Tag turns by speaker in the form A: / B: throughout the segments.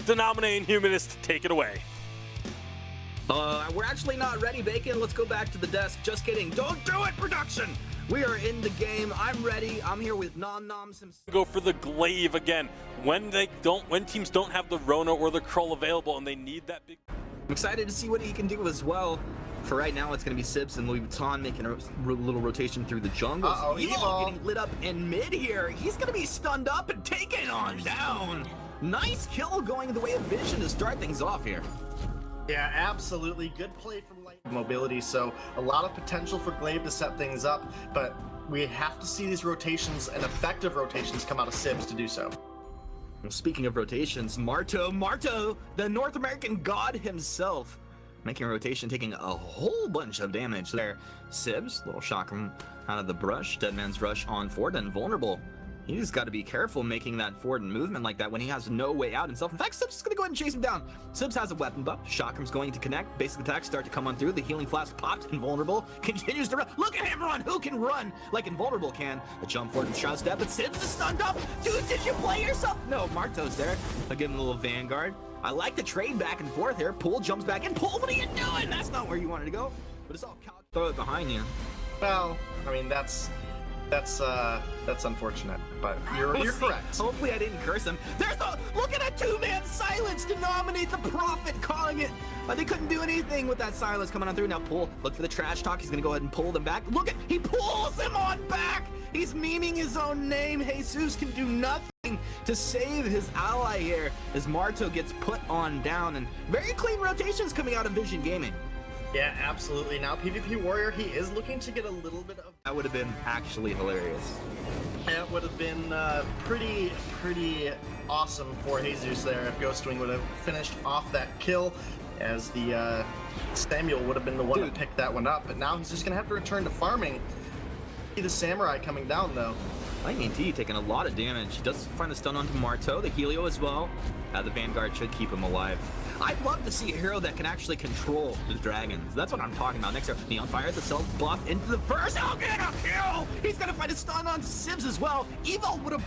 A: Denominate and Humanist, take it away.
B: We're actually not ready, Bacon. Let's go back to the desk. Just kidding. Don't do it, production! We are in the game. I'm ready. I'm here with Nom-Noms himself.
A: Go for the glaive again. When teams don't have the Rona or the Krull available and they need that big...
B: I'm excited to see what he can do as well. For right now, it's going to be Sibs and Louis Vuitton making a little rotation through the jungle. Evo getting lit up in mid here. He's going to be stunned up and taken on down. Nice kill going the way of Vision to start things off here.
C: Yeah, absolutely. Good play from Light Mobility, so a lot of potential for Glaive to set things up, but we have to see these rotations and effective rotations come out of Sibs to do so.
B: Speaking of rotations, Marto, the North American god himself, making a rotation, taking a whole bunch of damage there. Sibs, little shock from out of the brush, Dead Man's Rush on forward and vulnerable. He's got to be careful making that forward movement like that when he has no way out himself. In fact, Sibs is going to go ahead and chase him down. Sibs has a weapon buff. Chakram's going to connect. Basic attacks start to come on through. The healing flask popped. Invulnerable continues to run. Look at him run. Who can run like Invulnerable can? A jump forward and shot step, but Sibs is stunned up. Dude, did you play yourself? No, Marto's there. I'll give him a little Vanguard. I like the trade back and forth here. Pool jumps back in. Pool, what are you doing? That's not where you wanted to go. But it's all throw it behind you.
C: Well, I mean, that's unfortunate, but you're correct.
B: Hopefully I didn't curse him. Look at a two-man silence to nominate the Prophet, calling it. They couldn't do anything with that silence coming on through. Now Pull, look for the trash talk. He's gonna go ahead and pull them back. Look at, he pulls him on back. He's memeing his own name. Jesus can do nothing to save his ally here as Marto gets put on down, and very clean rotations coming out of Vision Gaming.
C: Yeah, absolutely. Now PvP Warrior, he is looking to get a little bit of...
B: That would have been actually hilarious.
C: That would have been pretty awesome for Jesus there if Ghostwing would have finished off that kill, as the Samuel would have been the one to pick that one up. But now he's just going to have to return to farming. See the Samurai coming down, though.
B: INT taking a lot of damage. He does find the stun onto Marto, the Helio as well. The Vanguard should keep him alive. I'd love to see a hero that can actually control the dragons. That's what I'm talking about. Next hero, Neon Fire, the self buff into the first. He'll get a kill! He's gonna find a stun on Sibs as well. Evo would have...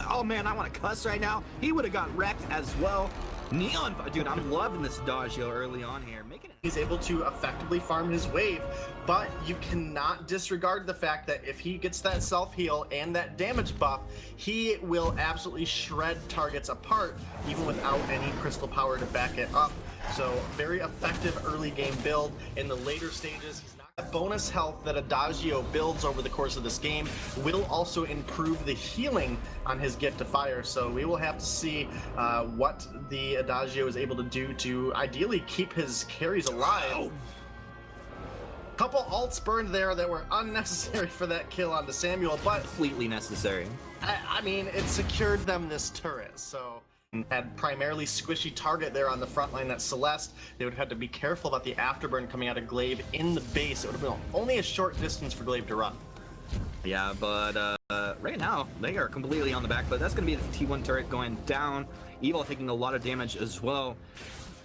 B: Oh man, I want to cuss right now. He would have got wrecked as well. Neon Fire, dude, I'm loving this Adagio early on here.
C: He's able to effectively farm his wave, but you cannot disregard the fact that if he gets that self-heal and that damage buff, he will absolutely shred targets apart, even without any crystal power to back it up. So very effective early game build. In the later stages, he's not... bonus health that Adagio builds over the course of this game will also improve the healing on his Gift of Fire, so we will have to see what the Adagio is able to do to ideally keep his carries alive. Couple ults burned there that were unnecessary for that kill onto Samuel, but
B: completely necessary.
C: I mean, it secured them this turret, so... Had primarily squishy target there on the front line at Celeste. They would have had to be careful about the afterburn coming out of Glaive in the base. It would have been only a short distance for Glaive to run.
B: Yeah, but right now, they are completely on the back foot. That's going to be the T1 turret going down. Evil taking a lot of damage as well.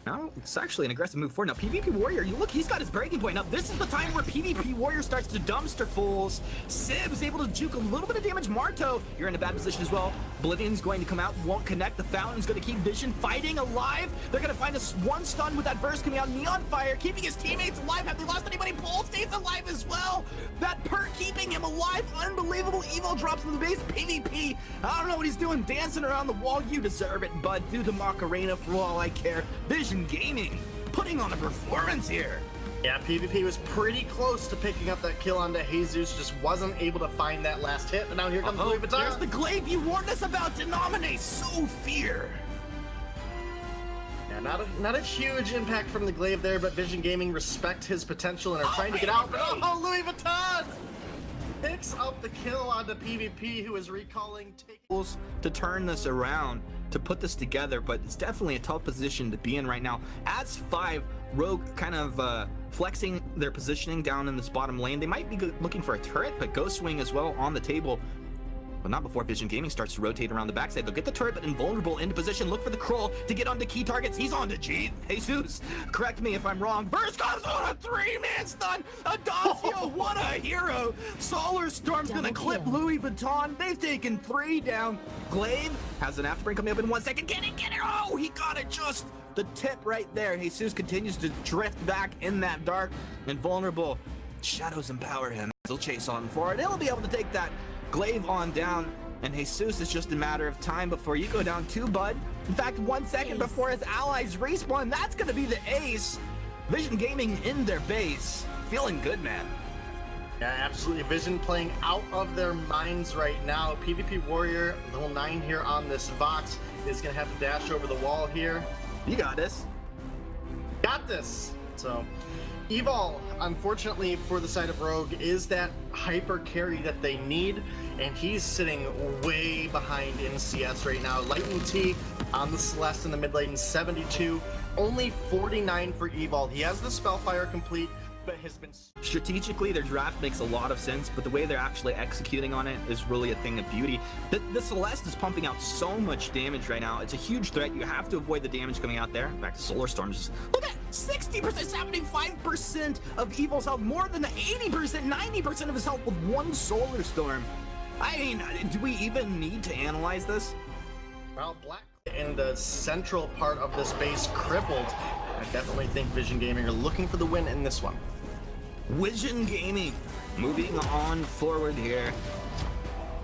B: Now, it's actually an aggressive move forward. Now, PvP Warrior, you look, he's got his breaking point. Now, this is the time where PvP Warrior starts to dumpster fools. Sib is able to juke a little bit of damage. Marto, you're in a bad position as well. Oblivion's going to come out, won't connect. The Fountain's going to keep Vision fighting alive. They're going to find us one stun with that burst coming out. Neon Fire, keeping his teammates alive. Have they lost anybody? Pole stays alive as well. That perk keeping him alive. Unbelievable. Evo drops in the base. PvP, I don't know what he's doing. Dancing around the wall. You deserve it, bud. Do the Macarena for all I care. Vision Gaming putting on a performance here.
C: Yeah, PvP was pretty close to picking up that kill onto Jesus, just wasn't able to find that last hit, but now here comes Louis Vuitton.
B: There's the glaive you warned us about. Denominate, so fear.
C: Yeah, not a huge impact from the glaive there, but Vision Gaming respect his potential and are trying to get out. Oh, Louis Vuitton picks up the kill onto PvP, who is recalling
B: tables to turn this around, to put this together, but it's definitely a tough position to be in right now. As 5, Rogue kind of flexing their positioning down in this bottom lane. They might be looking for a turret, but Ghostwing as well on the table. But not before Vision Gaming starts to rotate around the backside. They'll get the turret, but Invulnerable into position. Look for the Kroll to get onto key targets. He's on to G. Jesus, correct me if I'm wrong. Burst comes on a 3-man stun. Adacio, what a hero. Solar Storm's gonna clip Louis Vuitton. They've taken 3 down. Glaive has an afterburn coming up in 1 second. Get it. Oh, he got it just the tip right there. Jesus continues to drift back in that dark. Invulnerable. Shadows empower him. He'll chase on forward. He'll be able to take that Glaive on down, and Jesus is just a matter of time before you go down 2, bud. In fact, 1 second before his allies respawn. That's gonna be the ace. Vision Gaming in their base. Feeling good, man.
C: Yeah, absolutely. Vision playing out of their minds right now. PvP Warrior, level 9 here on this Vox, is gonna have to dash over the wall here.
B: You got this.
C: Got this. So, Evol, unfortunately for the side of Rogue, is that hyper carry that they need, and he's sitting way behind in CS right now. Lightning T on the Celeste in the mid lane, 72, only 49 for Evol. He has the Spellfire complete, but has been...
B: Strategically, their draft makes a lot of sense, but the way they're actually executing on it is really a thing of beauty. The Celeste is pumping out so much damage right now. It's a huge threat. You have to avoid the damage coming out there. In fact, Solar Storm just... Look at 60%, 75% of Evil's health, more than 80%, 90% of his health with 1 Solar Storm. I mean, do we even need to analyze this?
C: Well, Black in the central part of this base crippled. I definitely think Vision Gaming are looking for the win in this one.
B: Vision Gaming moving on forward here.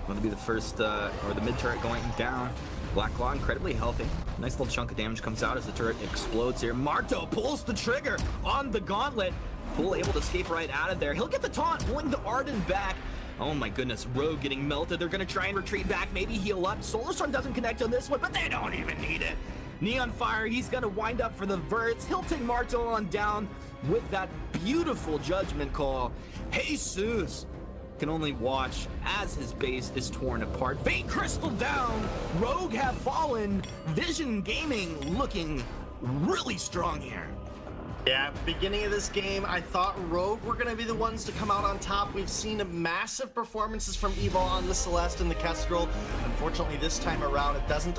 B: Going to be the first, or the mid turret going down. Black Claw incredibly healthy. Nice little chunk of damage comes out as the turret explodes here. Marto pulls the trigger on the gauntlet. Pool able to escape right out of there. He'll get the taunt, pulling the Arden back. Oh my goodness, Rogue getting melted. They're going to try and retreat back, maybe heal up. Solar Storm doesn't connect on this one, but they don't even need it. Neon Fire, he's going to wind up for the verts. He'll take Marto on down with that beautiful judgment call. Jesus can only watch as his base is torn apart. Fate Crystal down. Rogue have fallen. Vision Gaming looking really strong here.
C: Yeah, beginning of this game, I thought Rogue were going to be the ones to come out on top. We've seen massive performances from Evil on the Celeste and the Kestrel. Unfortunately, this time around, it doesn't